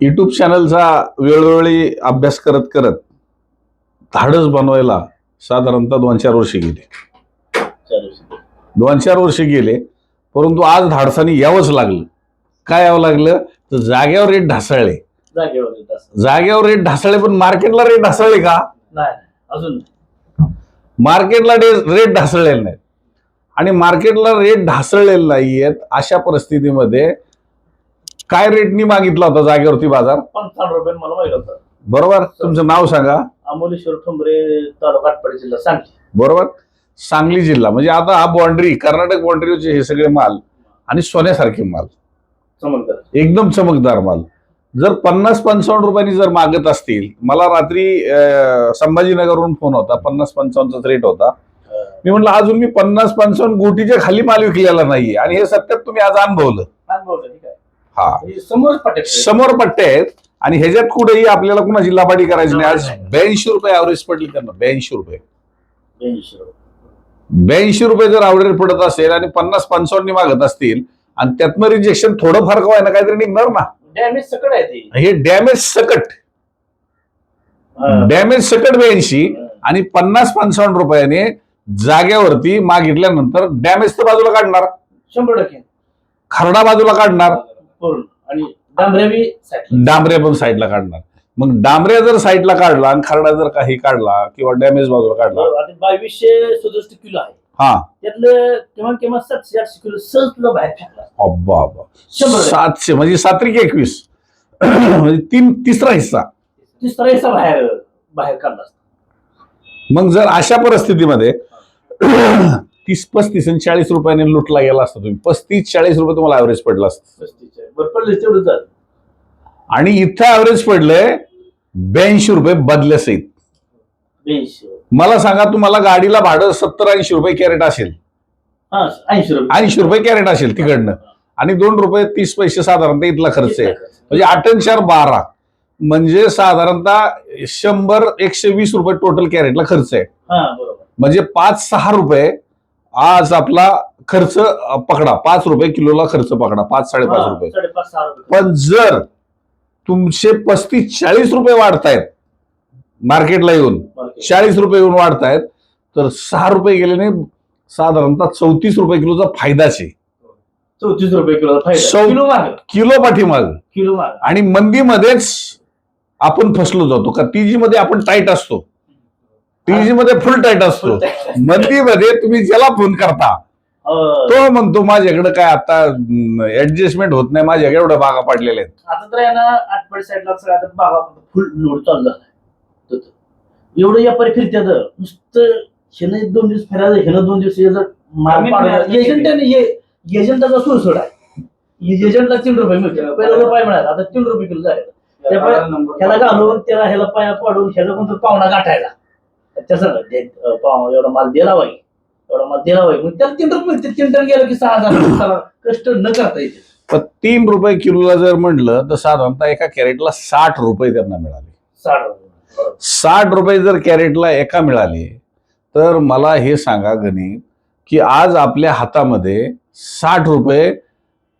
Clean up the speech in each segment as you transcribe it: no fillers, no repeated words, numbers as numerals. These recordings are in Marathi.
युट्यूब चॅनलचा वेळोवेळी अभ्यास करत करत धाडस बनवायला साधारणतः 2-4 वर्ष गेले. 2-4 वर्ष गेले, परंतु आज धाडसाने यावंच लागलं. काय यावं लागलं तर जागेवर रेट ढासळले. जागेवर रेट ढासळले, पण मार्केटला रेट ढासळले का? नाही, अजून मार्केटला रेट ढासळलेले नाहीत. आणि मार्केटला रेट ढासळलेले नाहीयेत अशा परिस्थितीमध्ये काय रेटनी मागितला होता जागेवरती बाजार? 55 रुपये मला माहित होतं. बरोबर. तुमचं नाव सांगा? अमोलेश्वर ठोंबरे, तालुका आटपाडी, जिल्हा सांगली. बरोबर. सांगली जिल्हा. म्हणजे आता हा बाउंड्री, कर्नाटक बाउंड्रीचे हे सगळे माल आणि सोन्यासारखे माल, एकदम चमकदार माल जर 50-55 रुपयांनी जर मागत असतील. मला रात्री संभाजीनगरवरून फोन होता, 50-55चा रेट होता. मी म्हटलं अजून मी 50-55 गोटीच्या खाली माल विकलेला नाहीये, आणि हे सत्यात तुम्ही आज अनुभवलं. हा, समोर पट्टे आहेत. आणि ह्याच्यात कुठेही आपल्याला कुणाची लाभाडी करायची नाही. आज 82 रुपये ऍव्हरेज पडली त्यांना. 82 रुपये 82 रुपये जर ऍव्हरेज पडत असेल आणि 50-55 मागत असतील, आणि त्यातनं रिजेक्शन थोडं फार का ना काहीतरी निघणार ना. डॅमेज सकट आहे ते. हे डॅमेज सकट 82 आणि 50-55 रुपयाने जागेवरती मागितल्यानंतर डॅमेज तर बाजूला काढणार, 100%. खरडा बाजूला काढणार, आणि डांबऱ्या पण साईडला काढणार. मग डांबऱ्या जर साईडला काढला आणि खरडा जर काही काढला किंवा डॅमेज बाजूला काढला, 2267 किलो आहे. हा, त्यातलं किंवा 700-800 किलो सहज तुला बाहेर फेकला. अब्बा 700 म्हणजे 7-21 म्हणजे तिसरा हिस्सा बाहेर काढला. मग जर अशा परिस्थितीमध्ये 30-35 आणि 40 रुपयाने लुटला गेला असता, तुम्ही 35-40 रुपये तुम्हाला ऍव्हरेज पडला असतं. आणि इथं ऍव्हरेज पडलंय 82 रुपये बदल्यासहित. मला सांगा, तुम्हाला गाडीला भाडं 70-80 रुपये कॅरेट असेल, 80 रुपये कॅरेट असेल तिकडनं, आणि 2 रुपये 30 पैसे साधारणतः इथला खर्च आहे. म्हणजे 8-4-12 म्हणजे साधारणतः 100-120 रुपये टोटल कॅरेटला खर्च आहे. म्हणजे 5-6 रुपये आज आपला खर्च पकडा, 5 रुपये किलोला खर्च पकडा, 5-5.5 रुपये. पण जर तुमचे 35-40 रुपये वाढतायत मार्केटला येऊन, 40 रुपये येऊन वाढतायत, तर 6 रुपये गेल्याने साधारणतः 34 रुपये किलोचा फायदाच आहे. 34 रुपये किलो पाठीमाग. आणि मंदीमध्येच आपण फसलो जातो का? टीजी मध्ये आपण टाईट असतो, टीजी मध्ये फुल टाईट असतो. मंदीमध्ये तुम्ही ज्याला फोन करता तो म्हणतो माझ्याकडे काय आता ऍडजस्टमेंट होत नाही, माझ्याकडे एवढ्या बागा पडलेल्या आहेत. आता तर यानं आटपाडी साईडला बागा फुल लोड चालला. एवढं व्यापारी फिरत्यात, नुसतं ह्यानं 2 दिवस फिरायचं, ह्यानं 2 दिवस एजंटाचा सुरसोड आहे. एजंटला 3 रुपये मिळते, पहिला रुपये मिळाला, आता 3 रुपये किलो झाले. ह्याला घालून त्याला ह्याला पाया पाडून ह्याला कोणतं पाहुणा गाठायला, त्याचं एवढा माल दिला पाहिजे, एवढा माल दिला पाहिजे, मग त्याला 3 रुपये मिळते. 3 टन गेलं की 6000 कष्ट न करता येते. पण 3 रुपये किलोला जर म्हणलं तर साधारणतः एका कॅरेटला 60 रुपये त्यांना मिळाले. 60 रुपये जर कॅरेटला एका मिळाले, तर मला हे सांगा गणित की आज आपल्या हातामध्ये 60 रुपये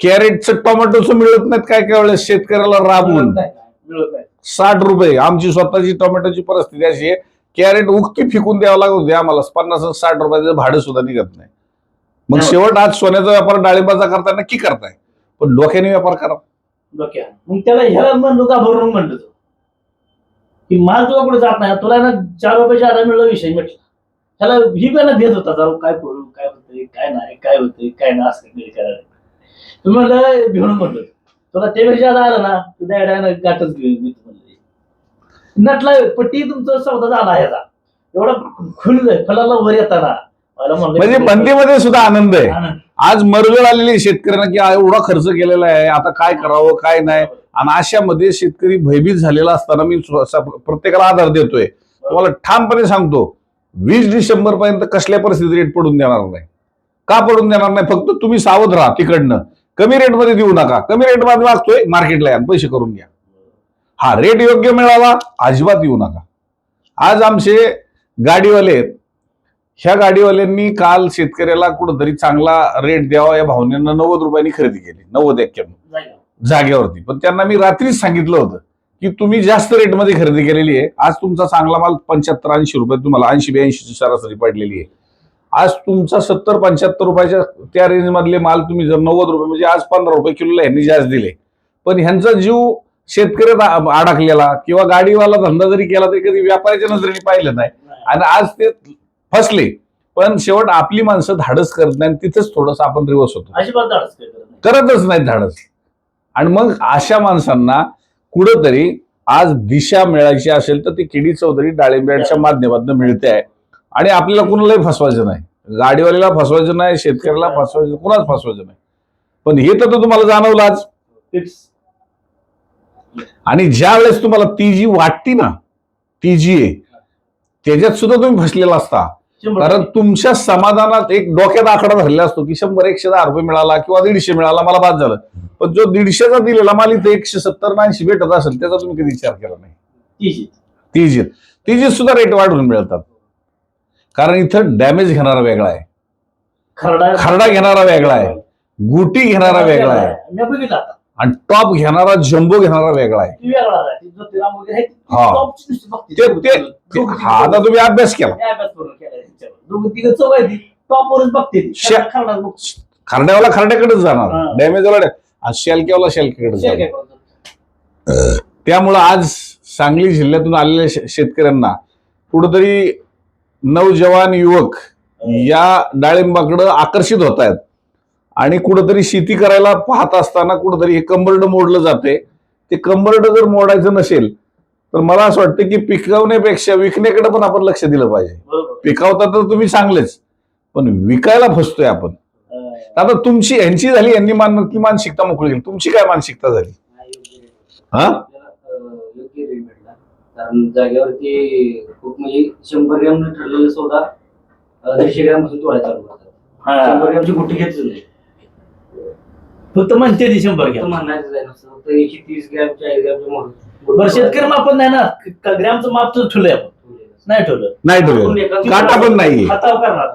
कॅरेटचं टोमॅटोचं मिळत नाहीत. काय काय वेळेस शेतकऱ्याला राबवून 60 रुपये. आमची स्वतःची टोमॅटोची परिस्थिती अशी आहे, कॅरेट उगती फेकून द्यावं लागत होते आम्हाला. 50-60 रुपयाचं भाडं सुद्धा निघत नाही. मग शेवट आज सोन्याचा व्यापार डाळिंबाचा करताय, नक्की करताय, पण डोक्याने व्यापार करा. मग त्याला ह्याला म्हणलो का भरून म्हणतो की माल तुला कुठे जात नाही, तुला ना 4 रुपये जादा मिळलं, विषय म्हटलं. त्याला ही पण भेद होता, जाऊ काय करू, काय होतंय काय नाही, काय होतंय काय नाही, असं करायला तुम्ही म्हणलं भिवून म्हणलो. तुला त्यापेक्षा जादा आलं ना, तुझ्या गाठच घेऊन नटला. पट्टी तुमचा सौदा झाला ह्याचा, एवढा खुललंय फलाला वर येताना. म्हणजे मंदीमध्ये सुद्धा आनंद आहे. आज मरगळ आलेली शेतकऱ्यांना की एवढा खर्च केलेला आहे, आता काय करावं काय नाही. आणि अशामध्ये शेतकरी भयभीत झालेला असताना मी प्रत्येकाला आधार देतोय. तुम्हाला ठामपणे सांगतो, 20 डिसेंबर पर्यंत कसल्या परिस्थितीत रेट पडून देणार नाही. का पडून देणार नाही? फक्त तुम्ही सावध राहा. तिकडनं कमी रेटमध्ये देऊ नका. कमी रेटमध्ये मागतोय मार्केटला या, पैसे करून घ्या. हा, रेट योग्य मिळाला अजिबात येऊ नका. आज आमचे गाडीवाले आहेत, ह्या गाडीवाल्यांनी काल शेतकऱ्याला कुठंतरी चांगला रेट द्यावा या भावनेनं 90 रुपयांनी खरेदी केली. 90-91 जागेवरती. पण त्यांना मी रात्रीच सांगितलं होतं की तुम्ही जास्त रेटमध्ये खरेदी केलेली आहे. आज तुमचा चांगला माल 75-80 रुपये तुम्हाला 80-82 सरासरी पडलेली आहे. आज तुमचा 70-75 रुपयाच्या त्या रेंज मधले माल तुम्ही जर 90 रुपये म्हणजे आज 15 रुपये किलोला ह्यांनी जास्त दिले. पण ह्यांचा जीव शेतकऱ्यात अडकलेला किंवा गाडीवाला धंदा जरी केला तरी कधी व्यापाऱ्याच्या नजरेने पाहिलं नाही आणि आज ते फसले. पण शेवट आपली माणसं धाडस करत नाही, तिथेच थोडंसं आपण रिवर्स होतो, अजिबात धाडस करतच नाहीत धाडस. आणि मग अशा माणसांना कुठंतरी आज दिशा मिळायची असेल तर ती केडी चौधरी डाळिंब्याच्या माध्यमातून मिळते आहे. आणि आपल्याला कुणालाही फसवायचं नाही, गाडीवाल्याला फसवायचं नाही, शेतकऱ्याला फसवायचं, कुणाच फसवायचं नाही. पण हे तर तुम्हाला जाणवलं आज. आणि ज्या वेळेस तुम्हाला ती जी वाटती ना, ती जी आहे त्याच्यात सुद्धा तुम्ही फसलेला असता. कारण तुमच्या समाधानात एक डोक्यात आकडा धरलेला असतो की 100-110 रुपये मिळाला किंवा 150 मिळाला मला बाद झालं. पण जो 150चा दिलेला माल इथे 170-80 भेटत असेल त्याचा तुम्ही कधी विचार केला नाही. तीजीत सुद्धा रेट वाढवून मिळतात. कारण इथं डॅमेज घेणारा वेगळा आहे, खरडा घेणारा वेगळा आहे, गुटी घेणारा वेगळा आहे आणि टॉप घेणारा जम्बो घेणारा वेगळा आहे. आता तुम्ही अभ्यास केला, खरड्यावाला खरड्याकडेच जाणार, डॅमेजवाला शेलक्यावाला शेलक्याकडे जाणार. त्यामुळं आज सांगली जिल्ह्यातून आलेल्या शेतकऱ्यांना कुठंतरी नवजवान युवक या डाळिंबाकडे आकर्षित होत आहेत आणि कुठंतरी शेती करायला पाहत असताना कुठंतरी हे कंबरड मोडलं जाते. ते कंबरड जर मोडायचं नसेल तर मला असं वाटतं की पिकवण्यापेक्षा विकण्याकडे पण आपण लक्ष दिलं पाहिजे. पिकवता तर तुम्ही चांगलेच, पण विकायला फसतोय आपण. आता तुमची यांची झाली, यांनी मानसिकता मोकळी केली, तुमची काय मानसिकता झाली? योग्य रेट भेटला. कारण जागेवरती खूप म्हणजे 100 ग्रॅम ठरलेलं सौदा 150 ग्रॅम पासून तोडायला चालू करतात. 100 ग्रॅमची गुटी घेतली नाही, फक्त म्हणते ती 100 ग्रॅम म्हणायचं आहे नसतं, फक्त 130 ग्रॅम 40 ग्रॅमचं बरं. शेतकरी मापन नाही ना, ग्रॅमचं माप तर ठेवलंय आपण, नाही ठेवलं, काटा पण नाही, हाताव करणार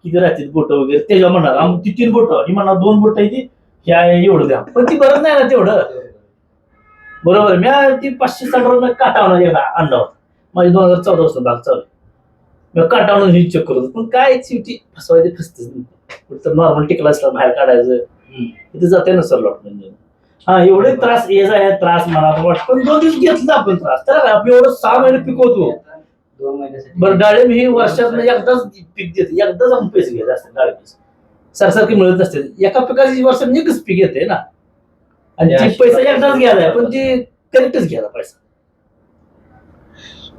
किती राहतील बोट वगैरे त्याच्या म्हणणार ती 3 बोट ही म्हणणार 2 बोट आहे ती एवढं द्या, पण ती बरं नाही ना तेवढं. बरोबर, मी ती 560 रुपये काटावणार एकदा आणला होता माझी 2014 वाजता भाग चालू. मी काटावून ही चेक करतो, पण काय शेवटी फसवायचे फसतेच तर नॉर्मल टिकला असला बाहेर काढायचं तिथे जाते ना सर लॉट. म्हणजे हा एवढे त्रास याचा आहे, त्रास मला वाटतं. पण 2 दिवस घेतला आपण त्रास, तर आपण एवढं 6 महिने पिकवतो. 2 महिन्यासाठी बरं, डाळिंब ही वर्षात म्हणजे एकदाच पीक देते, एकदाच आपण पैसे घ्यायचे असतात. डाळिंब सरसारखी मिळत असते, एका पिकाची वर्षात एकच पीक येते ना, आणि ती पैसा एकदाच घ्यायला, पण ती करेक्टच घ्यायला पैसा.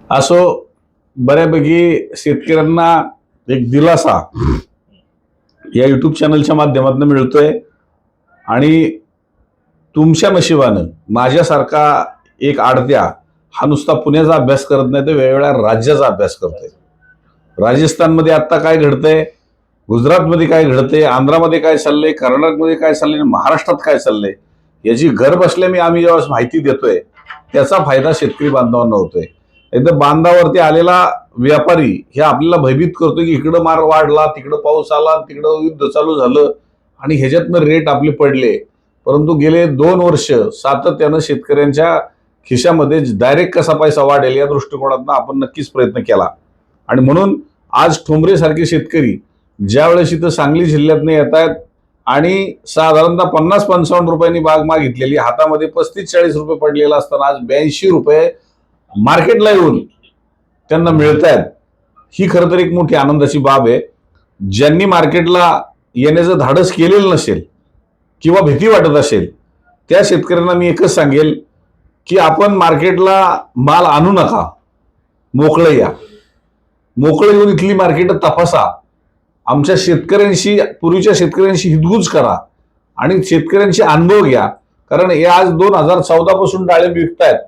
असो, बऱ्यापैकी शेतकऱ्यांना एक दिलासा या युट्यूब चॅनलच्या माध्यमातून मिळतोय. आणि तुमच्या नशिबानं माझ्यासारखा एक आडत्या हा नुसता पुण्याचा अभ्यास करत नाही तर वेगवेगळ्या राज्याचा अभ्यास करतोय. राजस्थानमध्ये आता काय घडतंय, गुजरातमध्ये काय घडतंय, आंध्रामध्ये काय चाललंय, कर्नाटकमध्ये काय चाललंय, महाराष्ट्रात काय चाललंय, याची घर बसल्या आम्ही जेव्हा माहिती देतोय त्याचा फायदा शेतकरी बांधवांना होतोय. एकदा बांधावरती आलेला व्यापारी हे आपल्याला भयभीत करतोय की इकडं मार वाढला, तिकडं पाऊस आला, तिकडं युद्ध चालू झालं आणि ह्याच्यातनं रेट आपले पडले. परंतु गेले 2 वर्ष सातत्यानं शेतकऱ्यांच्या खिशामध्ये डायरेक्ट कसा पैसा वाढेल या दृष्टिकोनातून आपण नक्कीच प्रयत्न केला. आणि म्हणून आज ठोंबरे सारखे शेतकरी ज्यावेळेस इथं सांगली जिल्ह्यातनं येत आहेत आणि साधारणतः 50-55 रुपयांनी बाग मागितलेली, हातामध्ये 35-40 रुपये पडलेला असताना आज 82 रुपये मार्केटला येऊन त्यांना मिळत आहेत, ही खरं तर एक मोठी आनंदाची बाब आहे. ज्यांनी मार्केटला येण्याचं धाडस केलेलं नसेल किंवा भीती वाटत असेल त्या शेतकऱ्यांना मी एकच सांगेल की आपण मार्केटला माल आणू नका, मोकळं या, मोकळं येऊन इथली मार्केट तपासा, आमच्या शेतकऱ्यांशी, पूर्वीच्या शेतकऱ्यांशी हितगुज करा आणि शेतकऱ्यांचे अनुभव घ्या. कारण हे आज 2014 पासून डाळिंब विकतायत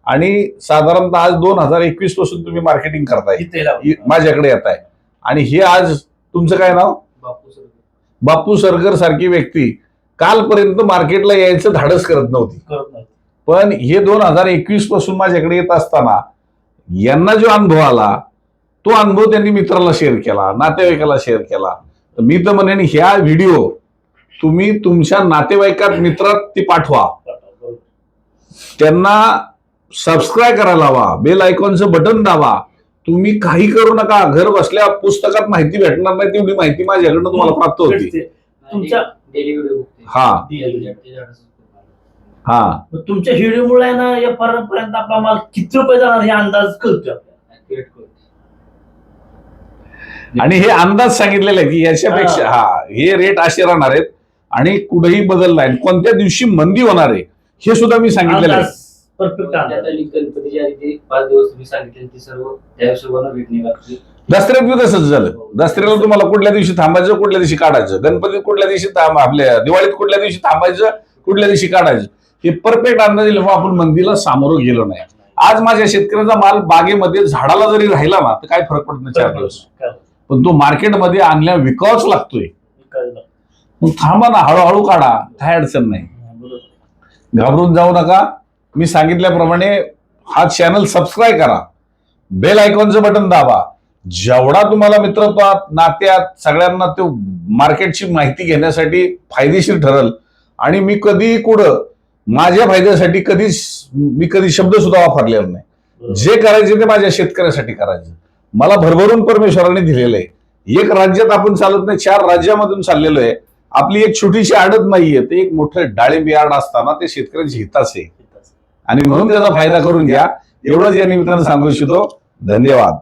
आणि साधारणतः आज 2021 पासून तुम्ही मार्केटिंग करताय, माझ्याकडे येत आहे. आणि हे आज तुमचं काय नाव? बापू सरगर सारखी व्यक्ती कालपर्यंत मार्केटला यायचं धाडस करत नव्हती, पण हे 2021 पासून माझ्याकडे येत असताना यांना जो अनुभव आला तो अनुभव त्यांनी मित्राला शेअर केला, नातेवाईकाला शेअर केला. तर मी तर म्हणेन ह्या व्हिडिओ तुम्ही तुमच्या नातेवाईकात, मित्रात ती पाठवा त्यांना सबस्क्राईब करायला हवा, बेल आयकॉनचं बटन दाबा. तुम्ही काही करू नका, घर बसल्या पुस्तकात माहिती भेटणार नाही तेवढी माहिती माझ्याकडनं तुम्हाला प्राप्त होती. तुमच्या डेली व्हिडिओ हा हा मग तुमच्या व्हिडिओमुळे ना या पर्यंत आपला माल किती रुपये जाणार हे अंदाज कळतोय आपल्याला. आणि हे अंदाज सांगितलेले आहे की याच्यापेक्षा हे रेट असे राहणार आहेत आणि कुठेही बदल नाही. कोणत्या दिवशी मंदी होणार आहे हे सुद्धा मी सांगितलेलं आहे. परफेक्ट अंदाज. गणपतीच्या आधी ते 5 दिवस तुम्ही सांगितले ते सर्व त्या हिशोबानं रेट निघाली. दसऱ्यात बी तसंच झालं. दसऱ्याला तुम्हाला कुठल्या दिवशी थांबायचं, कुठल्या दिवशी काढायचं, गणपतीत कुठल्या दिवशी आपल्या दिवाळीत कुठल्या दिवशी थांबायचं, कुठल्या दिवशी काढायचं, हे परफेक्ट अंदाज येईल. आपण मंदीला सामोरं गेलो नाही. आज माझ्या शेतकऱ्याचा माल बागेमध्ये झाडाला जरी राहिला ना तर काय फरक पडत नाही 4 दिवस, पण तो मार्केटमध्ये आणल्या विकावाच लागतोय. मग थांबा ना, हळूहळू काढा, काय अडचण नाही. घाबरून जाऊ नका. मी सांगितल्याप्रमाणे हा चॅनल सबस्क्राईब करा, बेल आयकॉनचं बटन दाबा. जेवढा तुम्हाला मित्रत्वात, नात्यात सगळ्यांना ते मार्केटची माहिती घेण्यासाठी फायदेशीर ठरल. आणि मी कधी कुठं माझ्या फायद्यासाठी मी कधी शब्द सुद्धा वापरलेला नाही. जे करायचे ते माझ्या शेतकऱ्यासाठी करायचं. मला भरभरून परमेश्वराने दिलेलं आहे. एक राज्यात आपण चालत नाही, 4 राज्यामधून चाललेलो आहे. आपली एक छोटीशी आडत नाहीये, ते एक मोठं डाळिंब यार्ड असताना ते शेतकऱ्यांची हिताच आहे आणि म्हणून त्याचा फायदा करून घ्या. एवढंच या निमित्तानं सांगू इच्छितो. धन्यवाद.